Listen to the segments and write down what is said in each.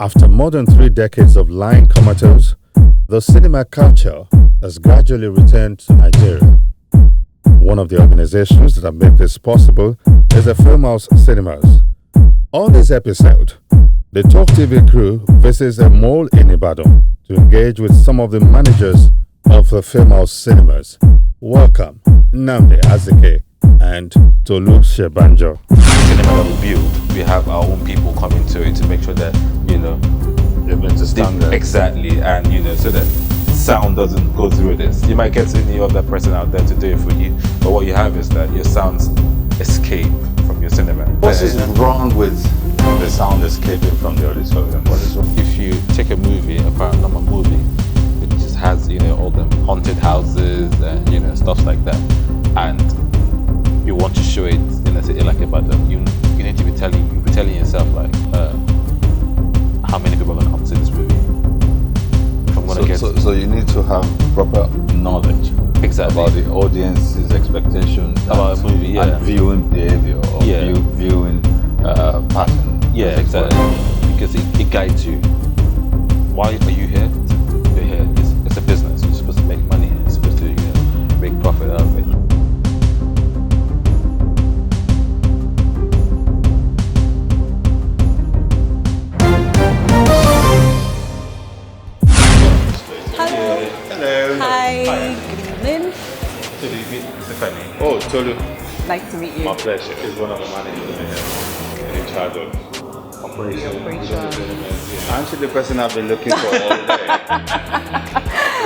After more than 3 decades of lying comatose, the cinema culture has gradually returned to Nigeria. One of the organizations that make this possible is the Filmhouse Cinemas. On this episode, the Talk TV crew visits a mall in Ibadan to engage with some of the managers of the Filmhouse Cinemas. Welcome, Nnamdi Azike and Tolu Shebanjo. Cinema that we build, we have our own people coming to it to make sure that, They've been to standard. exactly, and, so that sound doesn't go through this. You might get any other person out there to do it for you, but what you have is that your sounds escape from your cinema. What is wrong with the sound escaping from the auditorium? What is wrong? If you take a movie, a paranormal movie, it just has, all the haunted houses and, stuff like that, and you want to show it in a city like Ibadan, you need to be telling yourself like, how many people are going to come to this movie? If I'm going to So you need to have proper knowledge exactly about the audience's expectation about a movie, yeah, and viewing behavior or viewing pattern. yeah, exactly, because it guides you. Why are you here? You're here. It's a business. You're supposed to make money. You're supposed to make profit out of it. Hi, good evening. Oh, Tolu. Nice to meet you. My pleasure. Is one of the managers in here in charge of operations. Actually, the person I've been looking for all day.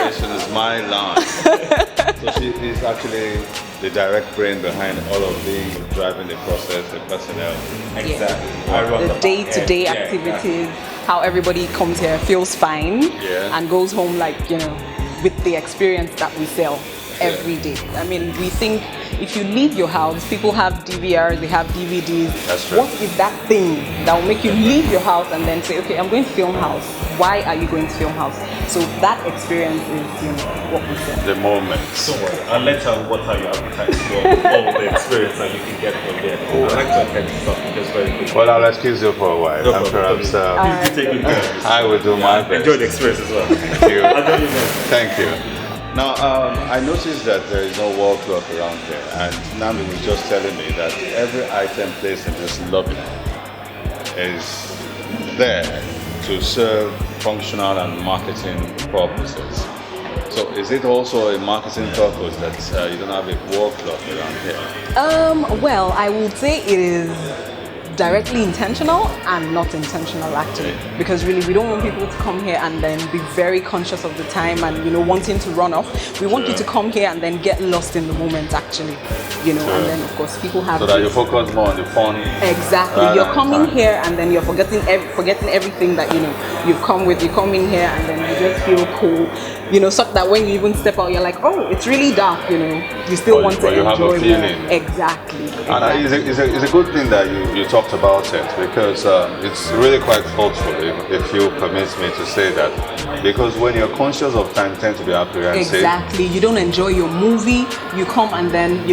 Operation is my line. So she is actually the direct brain behind all of the driving the process, the personnel. Exactly. I run The day-to-day activities, how everybody comes here, feels fine, and goes home with the experience that we sell every day. I mean, we think if you leave your house, people have DVRs, they have DVDs. That's true. What is that thing that will make you leave your house and then say, okay, I'm going to film house. Why are you going to film house? So that experience is what we sell. The moment. Don't worry, I'll let her what how you advertise all the experience that you can get from there. I'd like to attend to something just very quickly. Well, I'll excuse you for a while. No I'm problem. perhaps, Please do take good care of yourself. I will do my best. Enjoy the experience as well. Thank you. I'll join you next. Thank you. Now, I noticed that there is no wall clock around here, and Nnamdi was just telling me that every item placed in this lobby is there to serve functional and marketing purposes. So, is it also a marketing purpose that you don't have a wall clock around here? Well, I would say it is directly intentional and not intentional actually, because really we don't want people to come here and then be very conscious of the time and wanting to run off. We want you to come here and then get lost in the moment actually, and then of course people have So that you focus more on the fun. exactly. You're coming here and then you're forgetting everything that you've come with. You come in here and then you just feel cool, such that when you even step out, you're like, oh, it's really dark. You still want to you have enjoy a feeling. more. Exactly. And it's a good thing that you talked about it, because it's really quite thoughtful, if you permit me to say that, because when you're conscious of time, tend to be apprehensive. Exactly. You don't enjoy your movie. You come and then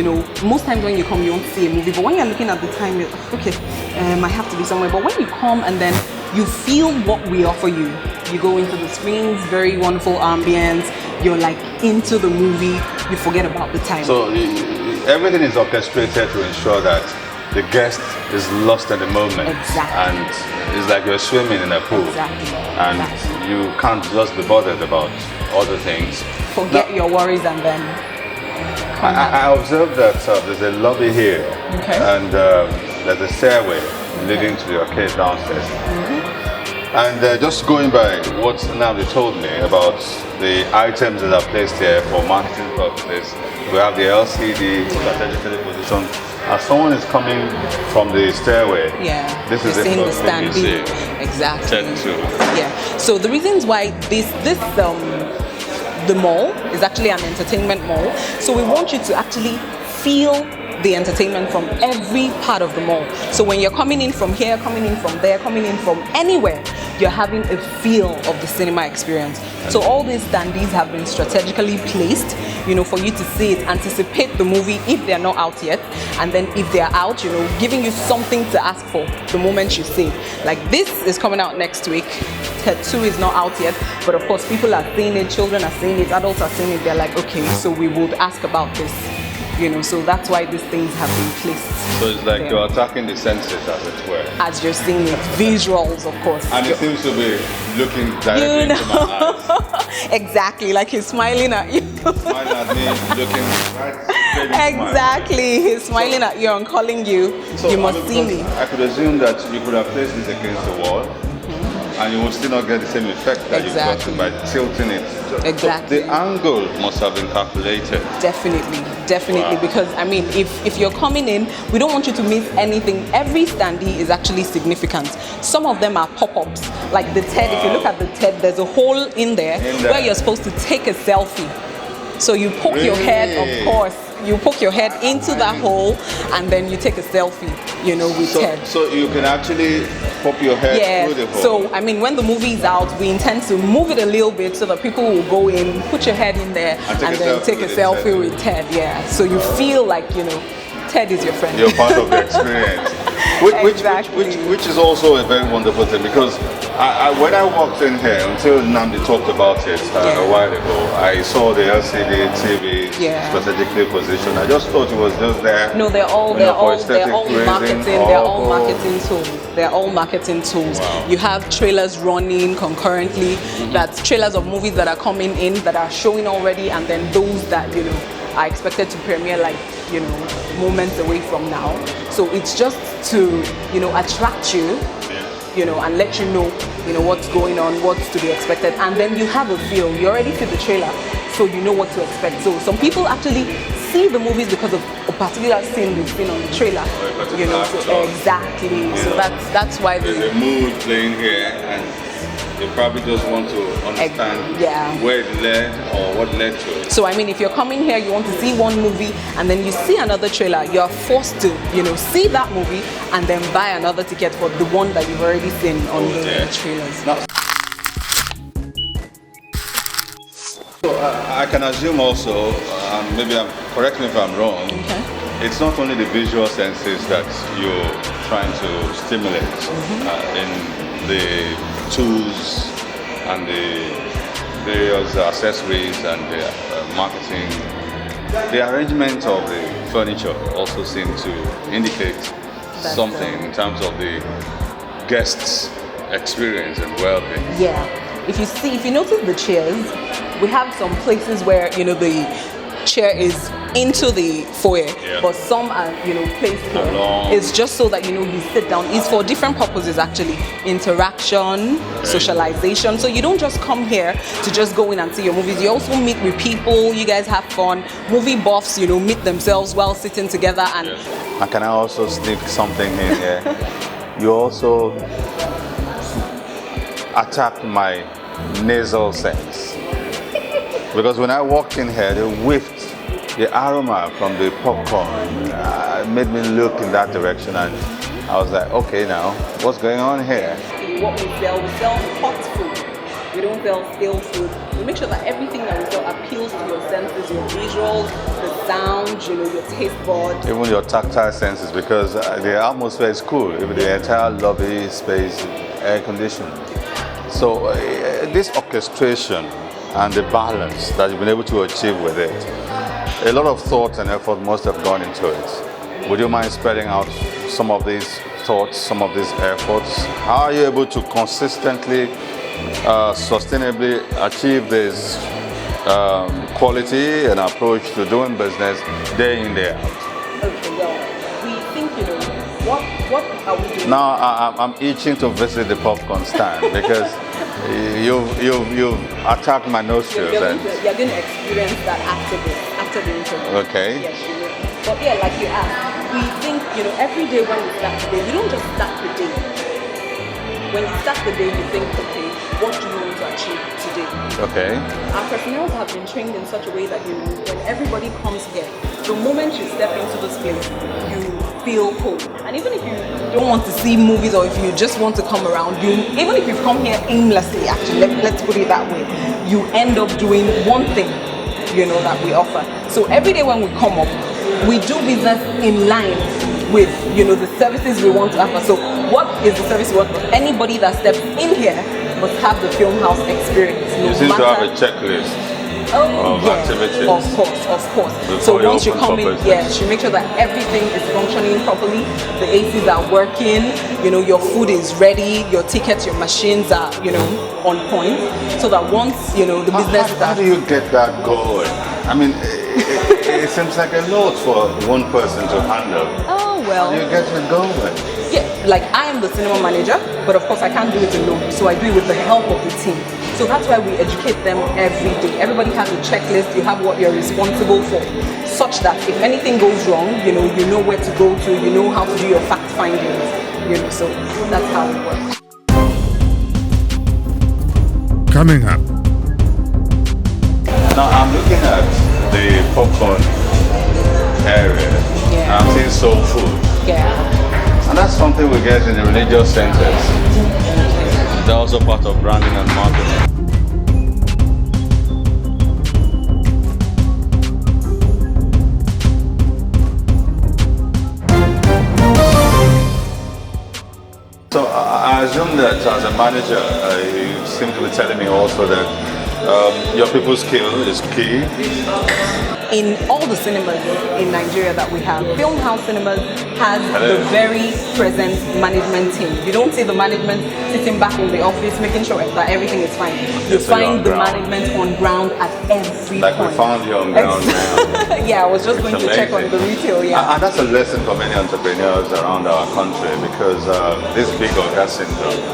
most times when you come, you won't see a movie. But when you're looking at the time, you're okay. I have to be somewhere. But when you come and then you feel what we offer you, you go into the screens, very wonderful ambience. You're like into the movie. You forget about the time. So everything is orchestrated to ensure that the guest is lost in the moment. Exactly. And it's like you're swimming in a pool. Exactly. And you can't just be bothered about other things. Forget your worries and then come back. I observed that there's a lobby here, Okay. and there's a stairway leading to the arcade downstairs. And just going by what Nnamdi told me about the items that are placed here for marketing purposes, we have the LCD, strategically positioned. As someone is coming from the stairway, this is you're seeing the first thing you stand see. B. Exactly. Check two. Yeah. So the reasons why the mall is actually an entertainment mall. So we want you to actually feel the entertainment from every part of the mall. So when you're coming in from here, coming in from there, coming in from anywhere, you're having a feel of the cinema experience. So all these standees have been strategically placed, for you to see it, anticipate the movie if they're not out yet, and then if they're out, giving you something to ask for the moment you see it. Like this is coming out next week. Ted 2 is not out yet, but of course people are seeing it, children are seeing it, adults are seeing it. They're like, okay, so we would ask about this. So that's why these things have been placed. So it's like you're attacking the senses, as it were. As you're seeing it, visuals, of course. And it seems to be looking directly into my eyes. Exactly, like he's smiling at you. Smiling at me, looking right straight into my eyes. Exactly, he's smiling at you and calling you. So, you must see me. I could assume that you could have placed this against the wall, and you would still not get the same effect that you got by tilting it. Exactly. So the angle must have been calculated. Definitely. Wow. Because if you're coming in, we don't want you to miss anything. Every standee is actually significant. Some of them are pop-ups, like the TED. Wow. If you look at the TED, there's a hole in there where you're supposed to take a selfie. So you poke your head, of course. You poke your head into that hole, and then you take a selfie, with Ted. So you can actually pop your head through the hole. So, when the movie is out, we intend to move it a little bit so that people will go in, put your head in there, and then take a selfie with Ted. Yeah. So you feel like, Ted is your friend. You're part of the experience. Which is also a very wonderful thing, because when I walked in here, until Namdi talked about it a while ago, I saw the LCD TV strategically positioned. I just thought it was just there. No, they're all marketing. They're all marketing tools. They're all marketing tools. Wow. You have trailers running concurrently. That's trailers of movies that are coming in that are showing already, and then those that are expected to premiere moments away from now. So it's just to attract you, and let you know what's going on, what's to be expected, and then you have a feel. You already see the trailer, so you know what to expect. So some people actually see the movies because of a particular scene they've seen on the trailer. Exactly. Yeah. So that's why there's a mood playing here, and they probably just want to understand where it led or what led to it. So if you're coming here, you want to see one movie and then you see another trailer, you're forced to, see that movie and then buy another ticket for the one that you've already seen on the trailers. Now, so I can assume also, maybe correct me if I'm wrong, it's not only the visual senses that you're trying to stimulate in the tools and the various accessories and the marketing. The arrangement of the furniture also seems to indicate something in terms of the guests' experience and well-being. Yeah. If you notice the chairs, we have some places where the chair is into the foyer, but some are placed here. It's just so that you sit down. It's for different purposes actually. Interaction, socialization. So you don't just come here to just go in and see your movies. You also meet with people, you guys have fun. Movie buffs, meet themselves while sitting together. And can I also sneak something in here? You also attacked my nasal sense. Because when I walked in here, they whiffed the aroma from the popcorn. Made me look in that direction, and I was like, okay, now, what's going on here? What we sell hot food. We don't sell stale food. We make sure that everything that we sell appeals to your senses, your visuals, the sound, your taste buds. Even your tactile senses, because the atmosphere is cool. Even the entire lobby space, air conditioned. So this orchestration and the balance that you've been able to achieve with it, a lot of thought and effort must have gone into it. Would you mind spreading out some of these thoughts, some of these efforts? How are you able to consistently, sustainably achieve this quality and approach to doing business day in, day out? Okay, well, we think, what are we doing? Now I'm itching to visit the popcorn stand because you've attacked my nostrils. You're going to experience that after the interview. Okay. Yes, you will. But like you asked, we think, every day when we start the day, we don't just start the day. When you start the day, you think, okay, what do you want to achieve today? Okay. Our personnel have been trained in such a way that, when everybody comes here, the moment you step into this place, you feel home. And even if you don't want to see movies, or if you just want to come around, even if you've come here aimlessly, actually, let's put it that way, you end up doing one thing, that we offer. So every day when we come up, we do business in line with, the services we want to offer. So what is the service we want? Anybody that steps in here must have the film house experience. You seem to have a checklist. Of activities. Of course. So once you come in, you make sure that everything is functioning properly. The ACs are working. Your food is ready. Your tickets, your machines are, on point. So that once the business. How do you get that going? I mean, it seems like a lot for one person to handle. Oh well. How do you get it going? Yeah, like I am the cinema manager, but of course I can't do it alone. So I do it with the help of the team. So that's why we educate them every day. Everybody has a checklist. You have what you're responsible for, such that if anything goes wrong, you know where to go to. You know how to do your fact findings. So that's how it works. Coming up. Now I'm looking at the popcorn area. Yeah. I'm seeing soul food. Yeah. And that's something we get in the religious centers. They're also part of branding and marketing. So I assume that as a manager, you seem to be telling me also that your people's skill is key. In all the cinemas in Nigeria that we have, Film House Cinemas has the very present management team. You don't see the management sitting back in the office making sure that everything is fine. You find the management on ground at every point. Like we found you on ground now. Yeah, I was just going to check on the retail, And that's a lesson for many entrepreneurs around our country, because this big organ syndrome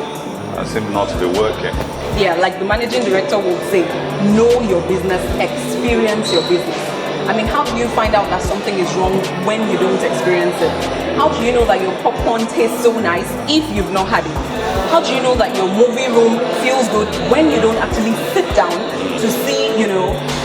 seems not to be working. Yeah, like the managing director would say, know your business, experience your business. I mean, how do you find out that something is wrong when you don't experience it? How do you know that your popcorn tastes so nice if you've not had it? How do you know that your movie room feels good when you don't actually sit down to see,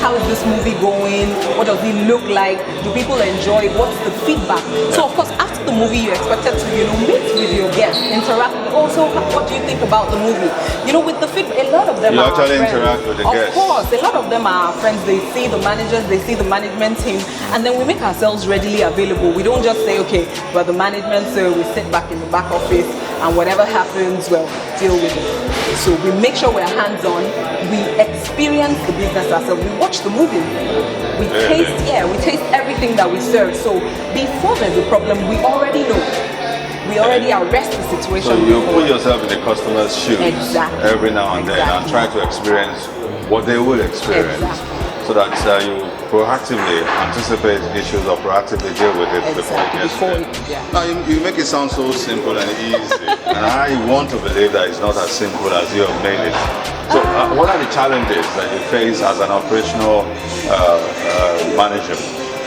how is this movie going? What does it look like? Do people enjoy it? What's the feedback? So of course, after the movie, you're expected to, meet with your guests, interact. Also, what do you think about the movie? With the feedback, a lot of them are actually friends. Interact with the guests. Of course, a lot of them are friends. They see the managers, they see the management team, and then we make ourselves readily available. We don't just say, okay, we're the management, so we sit back in the back office, and whatever happens, well, deal with it. So we make sure we're hands-on. We experience the business ourselves. We watch the movie. We taste everything that we serve. So before there's a problem, we already know. We already arrest the situation. So you put yourself in the customer's shoes every now and then and try to experience what they will experience, so that you proactively anticipate issues or proactively deal with it before it gets there. Now you make it sound so simple and easy, and I want to believe that it's not as simple as you have made it. So what are the challenges that you face as an operational manager?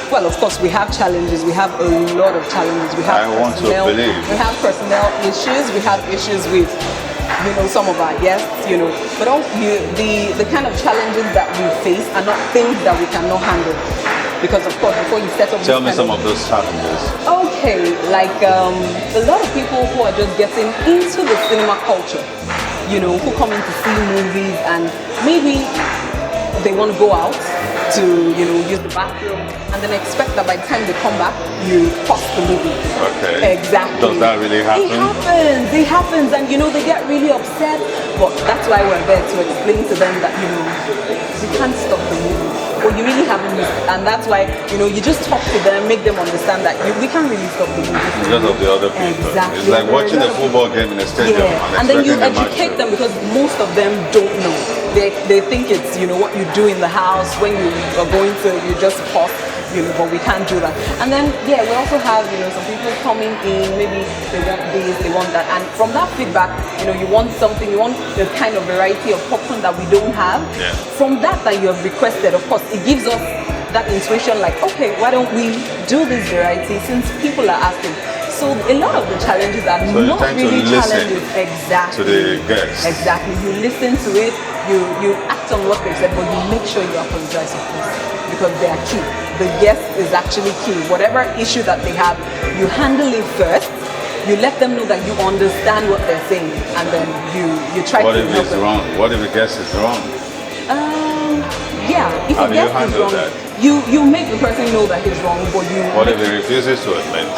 Well, of course, we have challenges. We have a lot of challenges. We have We have personnel issues. We have issues with, some of our guests, But the kind of challenges that we face are not things that we cannot handle. Because, of course, before you set up... Tell me some of those challenges. Okay, like a lot of people who are just getting into the cinema culture, who come in to see movies, and maybe they want to go out to use the bathroom, and then expect that by the time they come back, you pause the movie. Okay. Exactly. Does that really happen? It happens, and they get really upset. But that's why we're there to explain to them that you can't stop the movie, or you really haven't missed it. And that's why you just talk to them, make them understand that we can't really stop the movie because of the other people. Exactly. It's like watching a football game in a stadium. And then you educate them, because most of them don't know. They think it's what you do in the house when you are going to, you just pause, but we can't do that. And then we also have some people coming in, maybe they want this, they want that, and from that feedback, you want something, you want the kind of variety of popcorn that we don't have. From that you have requested, of course, it gives us that intuition, like, okay, why don't we do this variety since people are asking. So a lot of the challenges are not really challenges. Exactly. To the guests. Exactly. You listen to it, you act on what they said, but you make sure you apologize, of course, because they are key. The yes is actually key. Whatever issue that they have, you handle it first. You let them know that you understand what they're saying, and then you try What to if help it's them. wrong? What if the guess is wrong? Yeah, if How a do you guest is handle wrong, that? you make the person know that he's wrong, but you. What if he refuses to admit?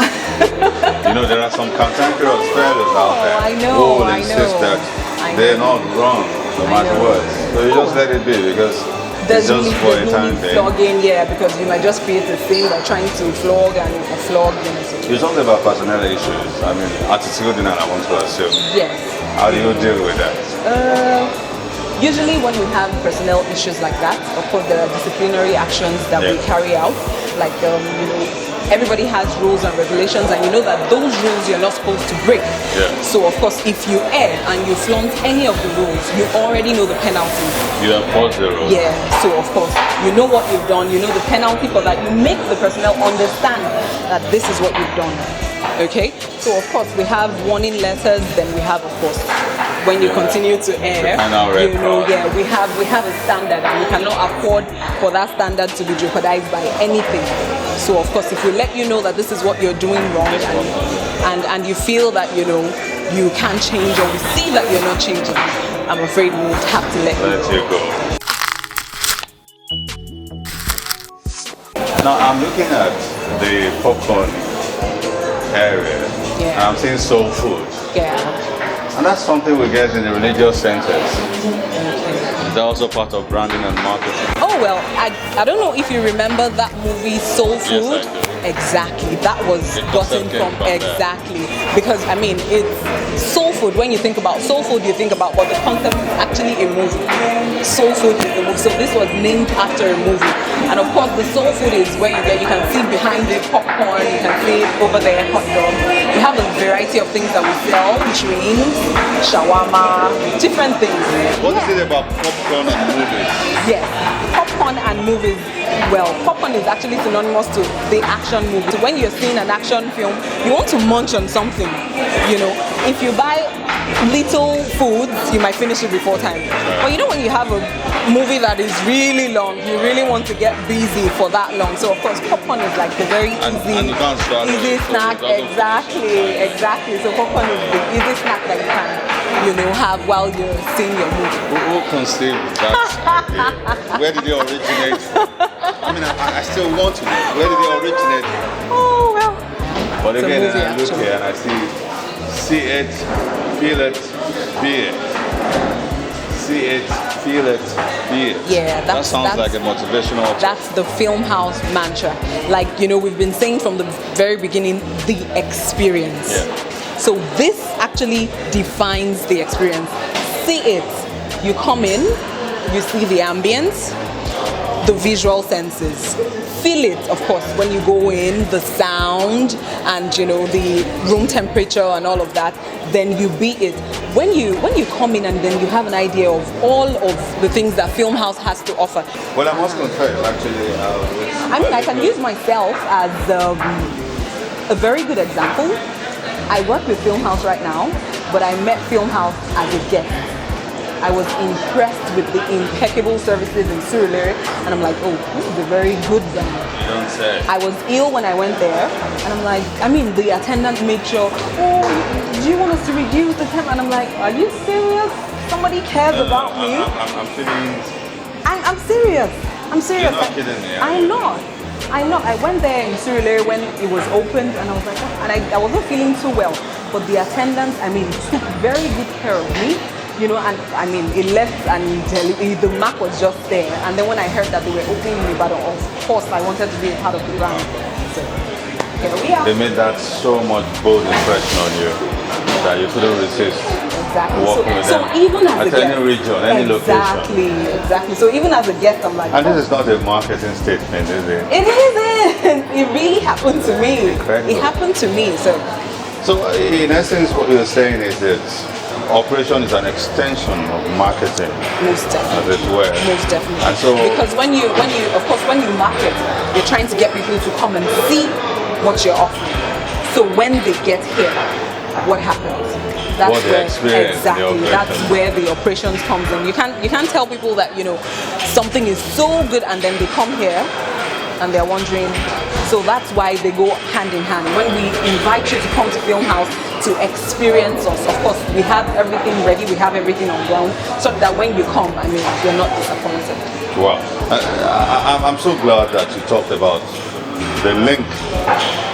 You know, there are some cantankerous fellows out there I know, who will I insist know. that I they're know. not wrong no I matter know. what. So you just let it be because it's just for a time being. flogging, yeah, because you might just create a thing by trying to flog and flog, you know. So. You talked about personnel issues. I mean, attitudinal, I want to assume. Yes. How do you deal with that? Usually when we have personnel issues like that, of course there are disciplinary actions that we Yeah. carry out. Like, everybody has rules and regulations, and you know that those rules you're not supposed to break. Yeah. So of course, if you err and you flaunt any of the rules, you already know the penalty. You enforce the rule. Yeah, so of course, you know what you've done, you know the penalty for that. You make the personnel understand that this is what you've done. Okay? So of course, we have warning letters, then we have, of course, when you continue to err, Final red you know, card. yeah, we have a standard, and we cannot afford for that standard to be jeopardized by anything. So of course, if we let you know that this is what you're doing wrong, and you feel that, you know, you can't change, or we see that you're not changing, I'm afraid we would have to let you Let go. you go. Now I'm looking at the popcorn area, Yeah. and I'm seeing soul food, Yeah. and that's something we get in the religious centers. Okay. Is that also part of branding and marketing? Oh well, I don't know if you remember that movie Soul Food. I do. Exactly, that was The gotten concept came from from there. exactly, because I mean it's soul food. When you think about soul food, you think about, but the concept is actually a movie. Soul food is a movie, so this was named after a movie. And of course, the soul food is where you can see behind it popcorn, you can see over there hot dog. We have a variety of things that we sell: drinks, shawarma, different things. What is it about popcorn and movies? Yes, popcorn and movies. Well, popcorn is actually synonymous to the action movie. So when you're seeing an action film, you want to munch on something. You know, if you buy little foods, you might finish it before time. But you know, when you have a movie that is really long, you really want to get busy for that long. So of course, popcorn is like the very And you can't swallow easy it, so snack. it doesn't Exactly. So popcorn is the easy snack that you can, you know, have while you're seeing your movie. Who conceived that idea? Where did it originate from? I mean, I still want to know. Where did it originate from? Oh well. But It's a again, movie, I look actually. here and I see it, feel it, be it. See it, feel it, be it. Yeah, that sounds that's- like a motivational. That's the film house mantra. Like, you know, we've been saying from the very beginning, the experience. Yeah. So this actually defines the experience. See it. You come in, you see the ambience, the visual senses. Feel it, of course, when you go in, the sound and, you know, the room temperature and all of that. Then you be it. When you come in and then you have an idea of all of the things that Film House has to offer. Well, I must confess, actually. I mean, I can use myself as a very good example. I work with Film House right now, but I met Film House as a guest. I was impressed with the impeccable services in Surulere, and I'm like, oh, this is a very good one. You don't say. I was ill when I went there, and I'm like, I mean, the attendant made sure, oh, do you want us to reduce the temp? And I'm like, are you serious? Somebody cares about me. I'm feeling. I'm serious. I'm serious. You're not kidding me, are I'm you? not. I went there in Surulere when it was opened, and I was like, and I wasn't feeling too well. But the attendants, I mean, took very good care of me. You know, and I mean, it left and the map was just there. And then when I heard that they were opening in Ibadan, of course, I wanted to be a part of the brand. So here we are. They made that so much bold impression on you that you couldn't resist Exactly. working with So them. even as at a guest, any region, any location. Exactly. So even as a guest, I'm like, And this is not a marketing statement, is it? it isn't. It really happened to me. Incredible. It happened to me. So So in essence, what you're saying is that operation is an extension of marketing, most definitely. as it were. Most definitely. And so, because when you market, you're trying to get people to come and see what you're offering. So when they get here, what happens? that's what they where experience, exactly the that's operations. where the operations comes in. You can't tell people that something is so good and then they come here and they're wondering. So that's why they go hand in hand. When we invite you to come to Film House to experience us, of course we have everything ready, we have everything on ground, so that when you come, you're not disappointed. Wow. I'm so glad that you talked about the link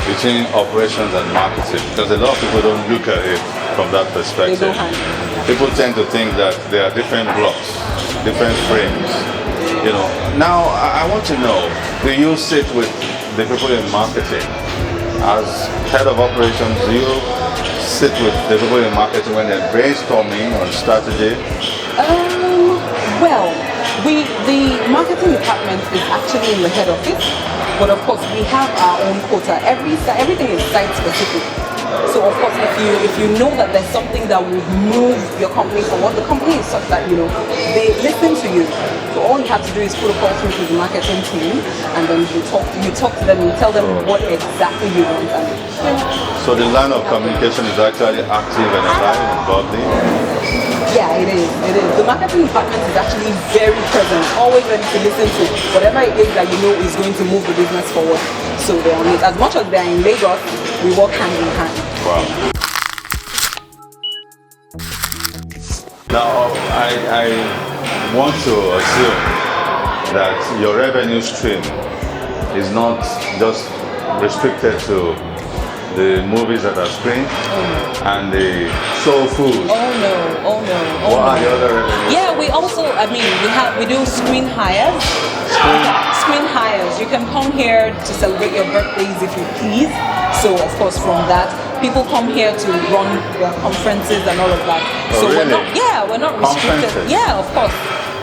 between operations and marketing, because a lot of people don't look at it from that They perspective. go hand in hand. People tend to think that there are different blocks, different frames. Now I want to know, do you sit with the people in marketing as head of operations? Do you sit with the people in marketing when they're brainstorming on strategy? Well, the marketing department is actually in the head office, but of course we have our own quota. Everything is site specific. So of course, if you know that there's something that would move your company forward, the company is such that they listen to you. So all you have to do is put a call through to the marketing team, and then you talk to them, you tell them what exactly you want. So the line of communication is actually active and alive and godly. Yeah, it is. It is. The marketing department is actually very present, always ready to listen to whatever it is that is going to move the business forward. So they're on it. As much as they're in Lagos, we work hand in hand. Wow. Now, I want to assume that your revenue stream is not just restricted to the movies that are screened and the soul food. Oh no. What are the other revenues? Yeah, we also, we do screen hires. Screen hires. You can come here to celebrate your birthdays if you please. So of course from that, people come here to run their conferences and all of that. Oh, so really? we're not restricted. Conferences? Yeah, of course.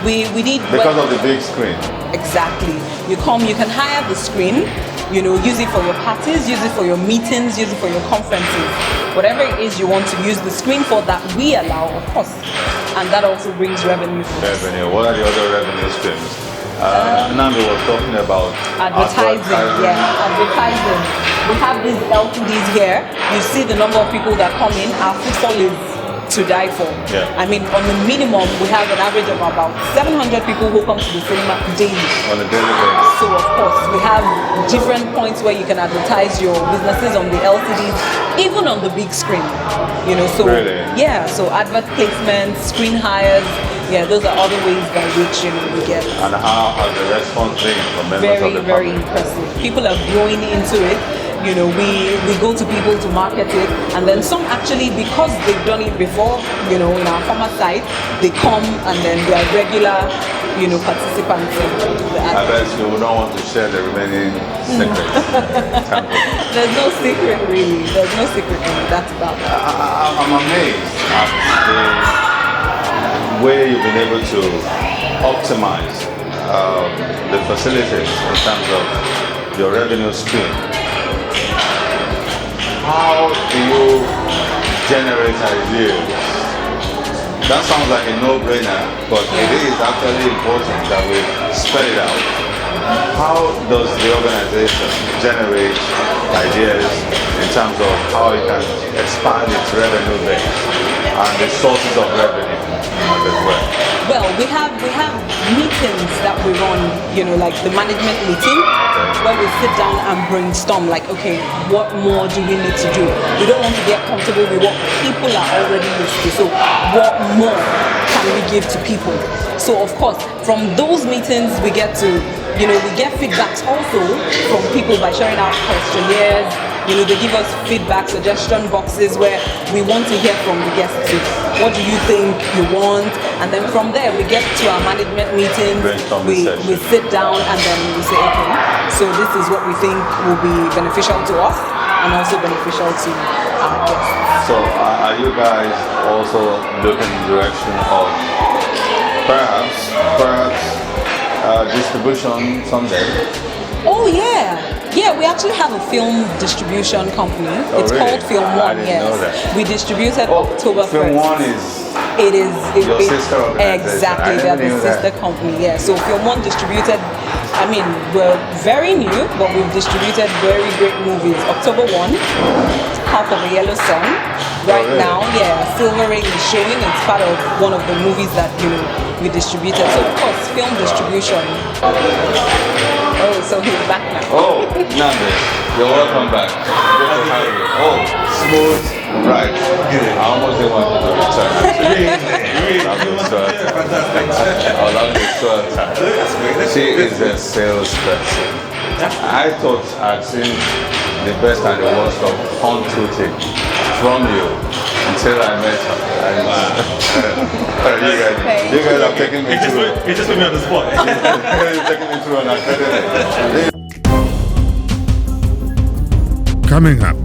We need Because of the big screen. Exactly. You can hire the screen, use it for your parties, use it for your meetings, use it for your conferences. Whatever it is you want to use the screen for, that we allow, of course. And that also brings revenue for us. Revenue. What are the other revenue streams? Nando was talking about advertising. Yeah, advertising. We have these LTDs here. You see the number of people that come in. Our footfall is to die for. Yeah. On the minimum, we have an average of about 700 people who come to the cinema daily. on a daily basis. So of course, we have different points where you can advertise your businesses on the LCDs, even on the big screen. So Really? yeah, so advert placements, screen hires, yeah, those are other ways by which we get And how has the response been from members of the very public? impressive. People are growing into it. We go to people to market it, and then some actually, because they've done it before, in our former site, they come and then they are regular, participants in the I bet you don't want to share the remaining secrets. There's no secret really. There's no secret really. That's about that. I'm amazed at the way you've been able to optimize the facilities in terms of your revenue stream. How do you generate ideas? That sounds like a no-brainer, but it is actually important that we spread it out. How does the organization generate ideas in terms of how it can expand its revenue base and the sources of revenue as well? Well, we have meetings that we run, like the management meeting, where we sit down and brainstorm, like, okay, what more do we need to do? We don't want to get comfortable with what people are already used to. So what more can we give to people? So of course, from those meetings, we get to, we get feedbacks also from people by sharing out questionnaires. They give us feedback, suggestion boxes where we want to hear from the guests too. What do you think you want? And then from there, we get to our management meetings. We sit down and then we say, okay, so this is what we think will be beneficial to us and also beneficial to our guests. So are you guys also looking in the direction of perhaps distribution someday? Oh yeah, we actually have a film distribution company. It's really? called Film One. I didn't Yes, know that. we distributed October 1st. Film One is your sister organization. Exactly, I they're never the knew sister that. company. Yeah, so Film One distributed. We're very new, but we've distributed very great movies. October 1, Half of a Yellow Sun, right really? now. Yeah, Silver Ray is showing. It's part of one of the movies that we distributed. So of course, film distribution. Oh, so he's back now. Oh, Nande, you're welcome back. Good to have you. Oh, smooth. Right. I almost didn't want to return. She is a salesperson. I thought I'd seen the best and the worst of Untitled from you until I met her. You guys are taking me through. It just put me on the spot. You're taking me through an academy. Coming up,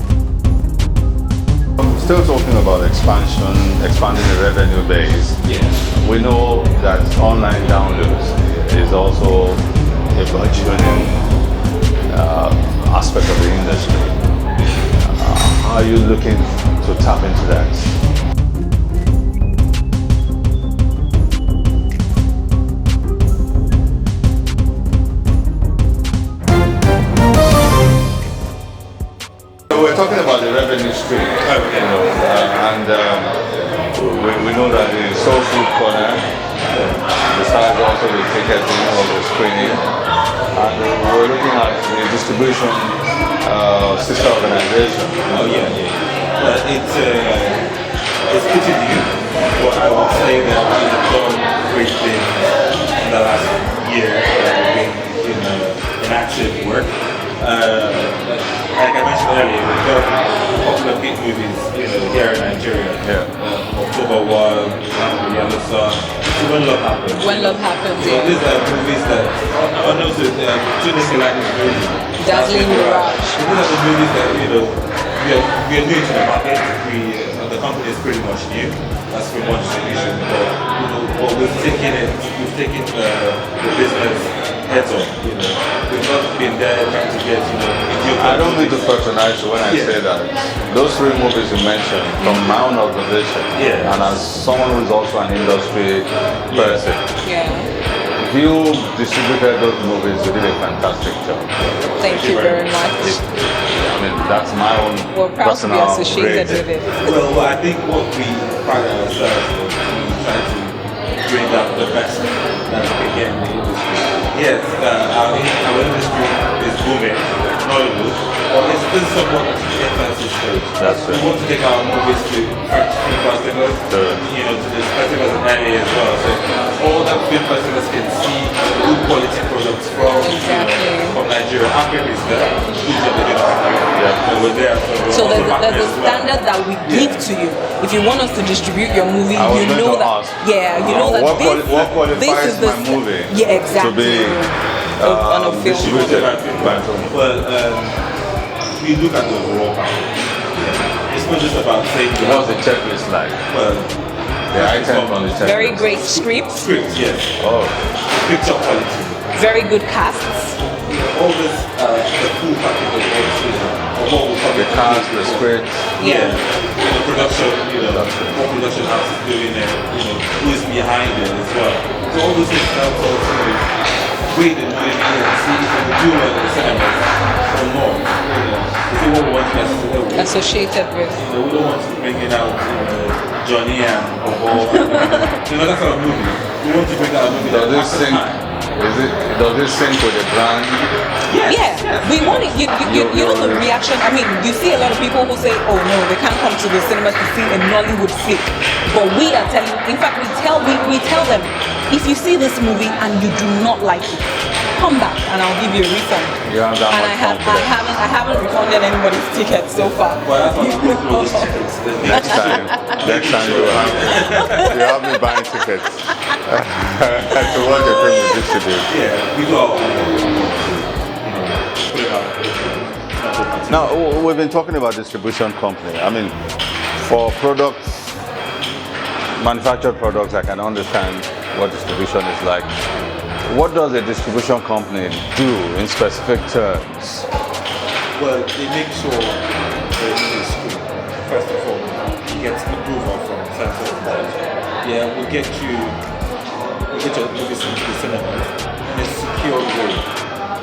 Still talking about expanding the revenue base. Yeah. We know that online downloads is also a burgeoning aspect of the industry. How are you looking to tap into that? So we're talking about the revenue stream, and we know that the Soul Food Corner, besides also the ticketing of the screening, and we're looking at the distribution sister organization. Oh yeah. It's pretty new, but I would say that we have done great things in the last year that we've been in active work. Like I mentioned earlier, we've done a couple of hit movies, here in Nigeria. Yeah. October 1, The Yellow Sun, When Love Happens. When Love Happens, So these are movies that, and also Tunisia like this movie. Dazzling Mirage. These are the movies that, we are new to the market. The company is pretty much new. That's pretty much distribution. But we've taken the business heads on. We've not been there trying to get, I don't mean to patronize you when I say that. Those three movies you mentioned, from my own observation, and as someone who's also an industry person, if you distributed those movies, you did a fantastic job. Thank you very much. I mean, that's my own We're proud to be personal associated with grade. it. Well, I think what we pride ourselves on, we try to bring out the best that we can get in the industry. Yes, our industry is booming, Nollywood, but this is somewhat infancy stage. That's We right. want to take our movies to film festivals, to the festivals in LA as well. So all that film festivals can see good quality products from Exactly. from Nigeria. Africa is there. Good job they do. And we're there. So we're also happy there's a as well. standard that we give to you. If you want us to distribute your movie, I was you going know to that. ask, You know that what qualifies this is the my movie Yeah, exactly. to be on a film. distributed by film? Well, we look at the overall package. It's not just about saying What's the checklist like? well, The item on the checklist? Very great scripts, script, yes, Oh, picture quality, very good casts. all this, the full package of what we call the cast, the script. Yeah, the production, what production house is doing it, who is behind it as well. So all those things help us weigh the movie and see if we do well in the cinemas or more. This is what we want to do. Associated with. We don't want to bring it out, Johnny and Bobo. That kind of movie. We want to bring out a movie Does that this passes sync? time. Does this sync with the brand? Yeah, we want it. You know the reaction. I mean, you see a lot of people who say, "Oh no, they can't come to the cinemas to see a Nollywood flick." But we are telling. In fact, we tell them, if you see this movie and you do not like it, come back and I'll give you a refund. You have that And much confidence. I haven't refunded anybody's ticket so far. Well, that's what we go through all those tickets. Next time you have me buying tickets to watch a film you distribute. Yeah, we do our own. Put it out. Now, we've been talking about distribution company. I mean, for products, manufactured products, I can understand what distribution is like. What does a distribution company do in specific terms? Well, they make sure the movie is good. First of all, you get approval from censors. Yeah, we get your movies into the cinemas in a secure way.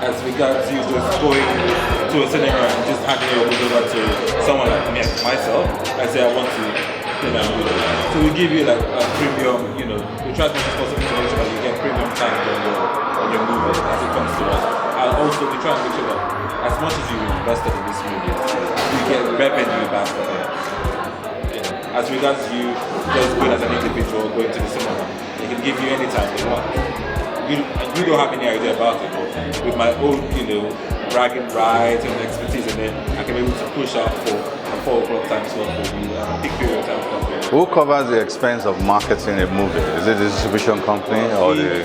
as regards you just going to a cinema and just handing your movie over to someone like me, myself, I say I want to play my movie. So we give you like a premium, we try to make possible to make sure that you get premium time on your movie as it comes to us. And also we try and make sure that as much as you invested in this movie, you get revenue back from it. As regards you just going as an individual, going to the cinema, they can give you any time they want. You don't have any idea about it, but with my own, bragging rights and expertise in it, I can be able to push out for a 4 o'clock time slot for you, a big period of time slot for you. Who covers the expense of marketing a movie? Is it the distribution company or the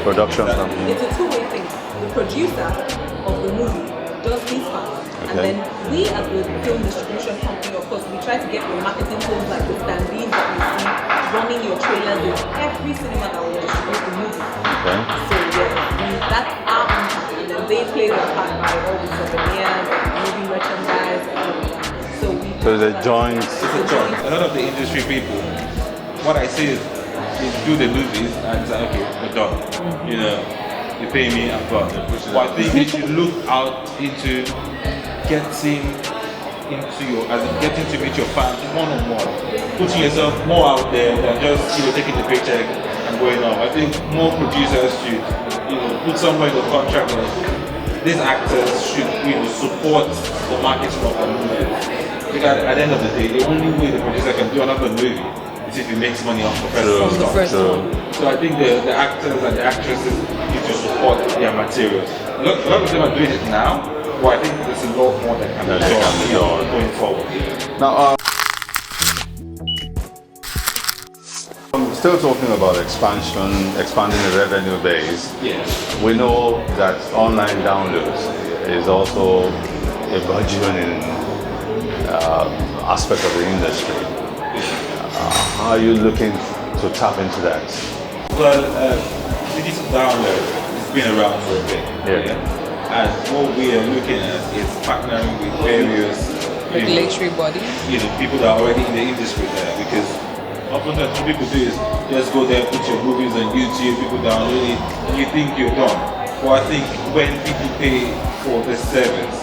production company? It's a two-way thing. The producer of the movie does his part. And then we as the film distribution company, of course, we try to get the marketing tools like the standees that you see running your trailers in every cinema that will distribute the movie. Okay. So that's our impact. And then they play their part by all the souvenirs, movie merchandise, So it's a joint. It's a joint. A lot of the industry people, what I say is they do the movies and say, okay, we're done. You pay me, I'm gone. But I think they should look out into getting to meet your fans one-on-one, putting yourself more out there than just taking the paycheck and going on. I think more producers should put somewhere in the contract that these actors should support the marketing of the movie. Because at the end of the day, the only way the producer can do another movie is if he makes money off the first one. So I think the actors and the actresses need to support their materials. A lot of them are doing it now. Well, I think there's a lot more that can be done going forward. Now, I'm still talking about expanding the revenue base. Yes. We know that online downloads is also a burgeoning aspect of the industry. How are you looking to tap into that? Well, digital download has been around for a bit. Yeah. And what we are looking at is partnering with various regulatory bodies. People that are already in the industry there, because oftentimes what people do is just go there, put your movies on YouTube, people download it, and you think you're done. Well, I think when people pay for this service,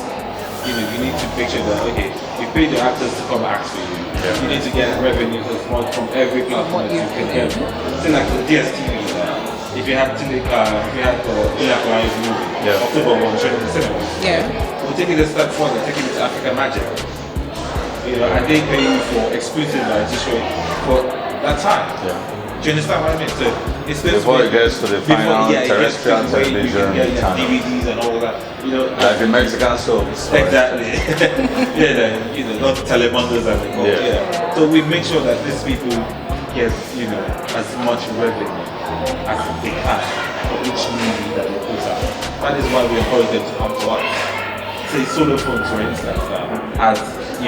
you need to make sure that you pay the actors to come ask for you. You need to get revenues as much from every platform that you can get. Say like the DSTV. If you had the Black Lives movie, October 1 showing in the cinemas, we're taking it a step further, taking it to African Magic. And they pay you for exclusive rights to show it for that time. Do you understand what I mean? So it's before it gets to the final terrestrial television channel. DVDs and all that. Like the Mexican soaps. Exactly. Not telemunders as they call it. So we make sure that these people get as much revenue as they can for each movie that they put out. That is why we encourage them to come to us. Say Solo Phones, for instance, has a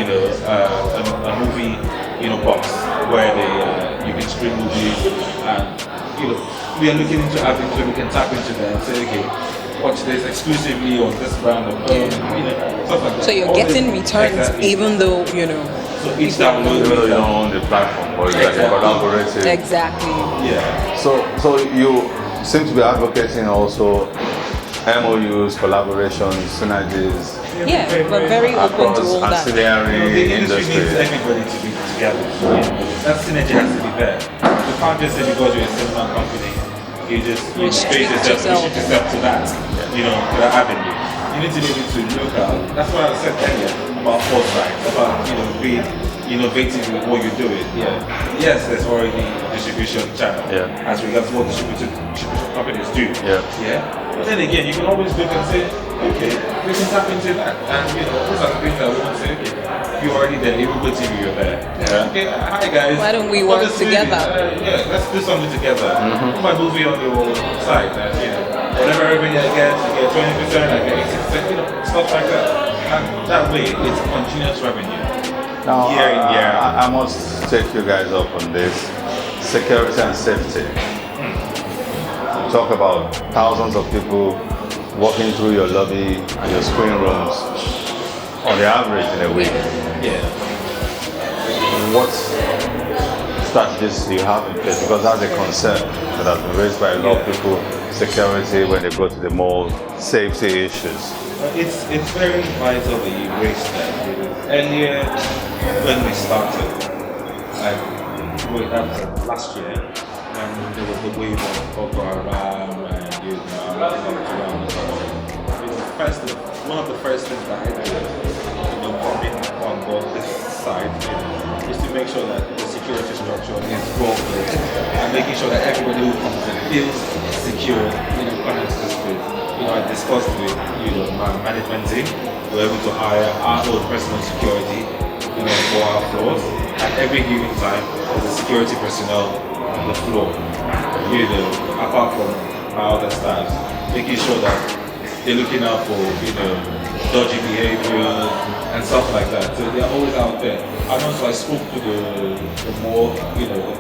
movie box where you can stream movies, and we are looking into avenues where we can tap into that and say, okay, watch this exclusively on this brand of stuff like that. So you're getting returns even though So each download you don't own the platform, but it's like a collaborative. Exactly. Yeah. So you seem to be advocating also MOUs, collaborations, synergies. Yeah, we're very open to all that. Ancillary The industry needs everybody to be together. That synergy has to be there. You can't just say because you're a cinema company, you restrict yourself to that, to that avenue. You need to be able to look out. That's what I said earlier about foresight, about being innovative with what you're doing. Yes, there's already a distribution channel as regards what distribution companies do. But then again, you can always look and say, okay, we can tap into that. And those are the things that we want to say, okay, you're already there, Erugo TV, you're there. Okay, hi guys. Why don't we work together? Let's do something together. Put my movie on your site, and whatever revenue I get, you get 20%, I get 80%, stuff like that. And that way, it's continuous revenue. Now, year in, year out. I must take you guys up on this. Security and safety. Talk about thousands of people walking through your lobby and your screen rooms on the average in a week. What strategies do you have in place? Because that's a concern that has been raised by a lot of people security when they go to the mall, safety issues? It's very vital that you raise that. Earlier, when we started, last year, when there was the wave of Boko Haram and one of the first things that I did, coming on board this side, is to make sure that the security structure is well placed and making sure that everybody who comes in feels secure, coming to this place. I discussed with my management team. We're able to hire our own personal security, for our floors. At every given time, there's a security personnel on the floor. Apart from our other staff, making sure that they're looking out for dodgy behavior and stuff like that. So they're always out there. And also I spoke to the more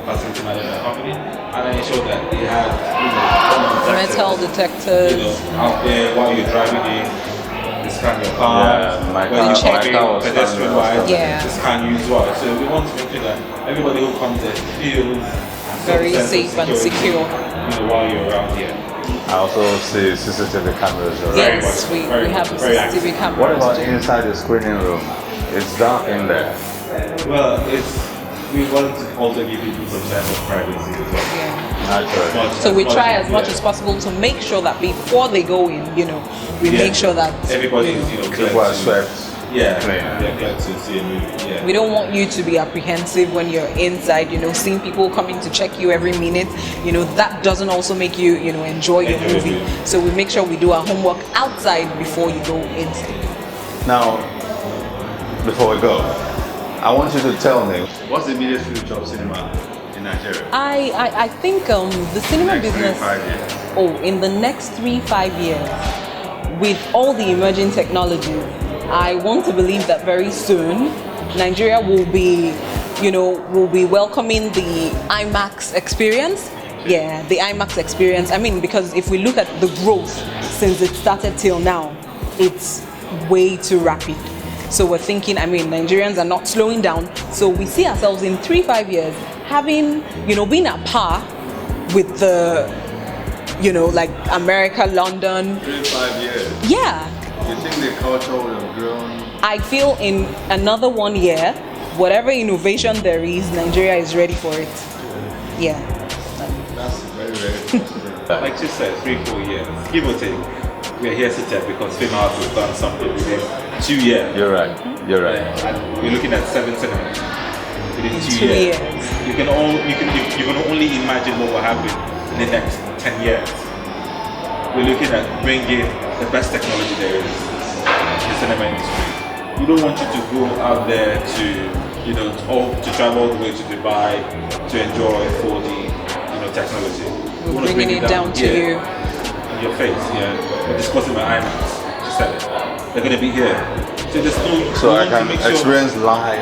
facility management company, and I ensured that they had Metal detectors out there while you're driving in. They scan your car. When you check pedestrian wise, they scan you as well. So we want to make sure that everybody who comes there feels very safe and secure. While you're around here. I also see CCTV cameras. Yes, we have CCTV cameras. What about inside the screening room? It's dark in there. Well, we want to also give people some sense of privacy as well. Naturally. So we try as much as possible to make sure that before they go in, we make sure that everybody is, people are swept. They're glad to see a movie. Yeah. We don't want you to be apprehensive when you're inside, seeing people coming to check you every minute. That doesn't also make you, enjoy your movie. So we make sure we do our homework outside before you go inside. Now, before we go, I want you to tell me, what's the immediate future of cinema in Nigeria? I think the cinema business. 3-5 years. Oh, in the next 3-5 years, with all the emerging technologies, I want to believe that very soon Nigeria will be welcoming the IMAX experience. Yeah, the IMAX experience. I mean, because if we look at the growth since it started till now, it's way too rapid. So we're thinking, Nigerians are not slowing down. So we see ourselves in 3-5 years having, being at par with the, like America, London. 3-5 years. Yeah. You think the culture will have grown? I feel in another 1 year, whatever innovation there is, Nigeria is ready for it. Yeah. That's very, very possible. Like you said, 3-4 years, give or take. We're here to tell because Film House has done something within 2 years. You're right. And we're looking at 7 cinemas within 2 years. You can only imagine what will happen in the next 10 years. We're looking at bringing the best technology there is in the cinema industry. We don't want you to go out there to travel all the way to Dubai to enjoy 4D, technology. We're bringing it down to you. In your face, We're discussing my IMAX. She said it. They're going to be here. So there's no. So I can experience live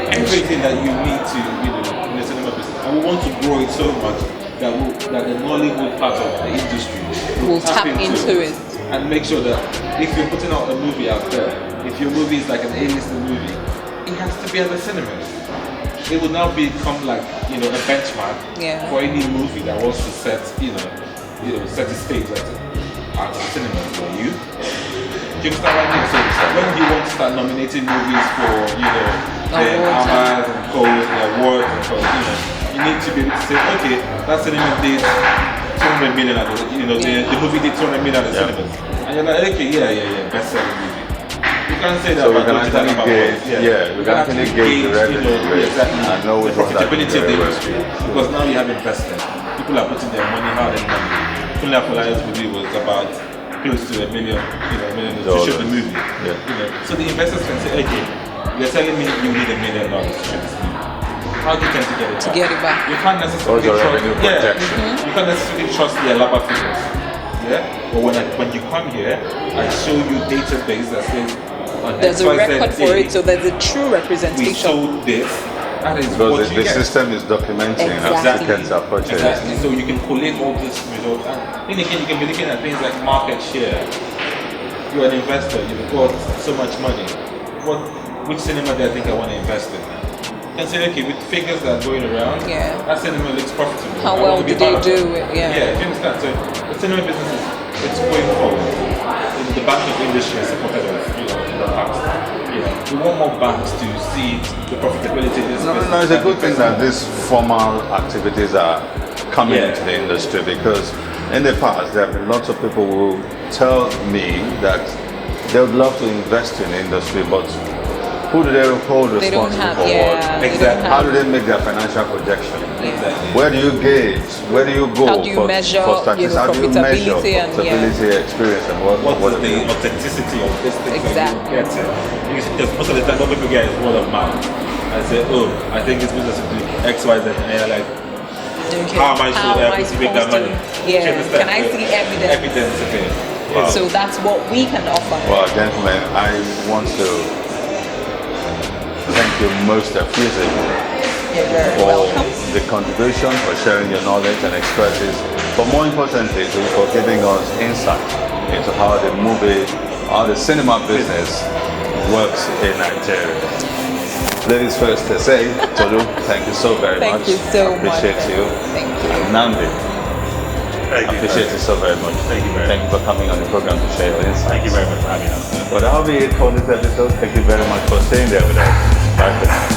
everything that you need to, in the cinema business. And we want to grow it so much that the Nollywood part of the industry will tap into it. And make sure that if you're putting out a movie out there, if your movie is like an A-lister movie, it has to be at the cinemas. It will now become like, a benchmark for any movie that wants to set, set the stage at the cinemas for you. Do you understand what I mean? So when do you want to start nominating movies for, the Amas and Coles, the awards and so, you need to be able to say, okay, that cinema did 200 million at the movie did 200 million at the cinemas. And you're like, okay, best selling movie. You can't say that. So we can actually gauge, we can actually gauge the revenue and know which the profitability of the industry. Because now you have investment. People are putting their money, hard and money. Full Alliance movie was about close to $1 million, to shoot the movie. So the investors can say, okay, you're telling me you need $1 million to shoot this movie. How do you tend to get it back? You can't necessarily you can't necessarily trust the Alaba figures. But when you come here, I show you database that says there's a record for it, so there's a true representation. We sold this. That is because the system is documenting how tickets are purchased. Exactly. So you can collate all this results. And then again, you can be looking at things like market share. You're an investor. You've got so much money. Which cinema do I think I want to invest in? You can say, okay, with figures that are going around, that cinema looks profitable. How well did they do it? Yeah, you understand? So the cinema business it's going forward. The banking industry has supported us, in the past. We want more banks to see the profitability of this business. No, it's a good thing that these formal activities are coming into the industry, because in the past there have been lots of people who tell me that they would love to invest in the industry, but who do they hold responsible for what? Exactly. How do they make their financial projection? Exactly. Where do you gauge? Where do you go How do you measure, for statistics? How do you measure profitability and profitability, experience, and what What is do the you- authenticity of this thing Exactly. that you get? Because most of the time, what people get is word of mouth. I say, oh, I think this business will do X, Y, Z, and you're like, Okay. how am I supposed to make that supposed money? to- Yeah. Do you understand? Can I see evidence? Evidence, okay. Wow. So that's what we can offer. Well, gentlemen, I want to thank you most effusively You're very for welcome. the contribution, for sharing your knowledge and expertise, but more importantly, for giving us insight into how the cinema business works in Nigeria. Ladies first to say, Tolu, thank you so very much. Thank you so much. Appreciate you. Thank you. And Namdi, Thank you. appreciate you so very much. Thank you very Thank you for coming on the program to share your insights. Thank you very much for having us. Well, that'll be it for this episode. Thank you very much for staying there with us. Bye for now.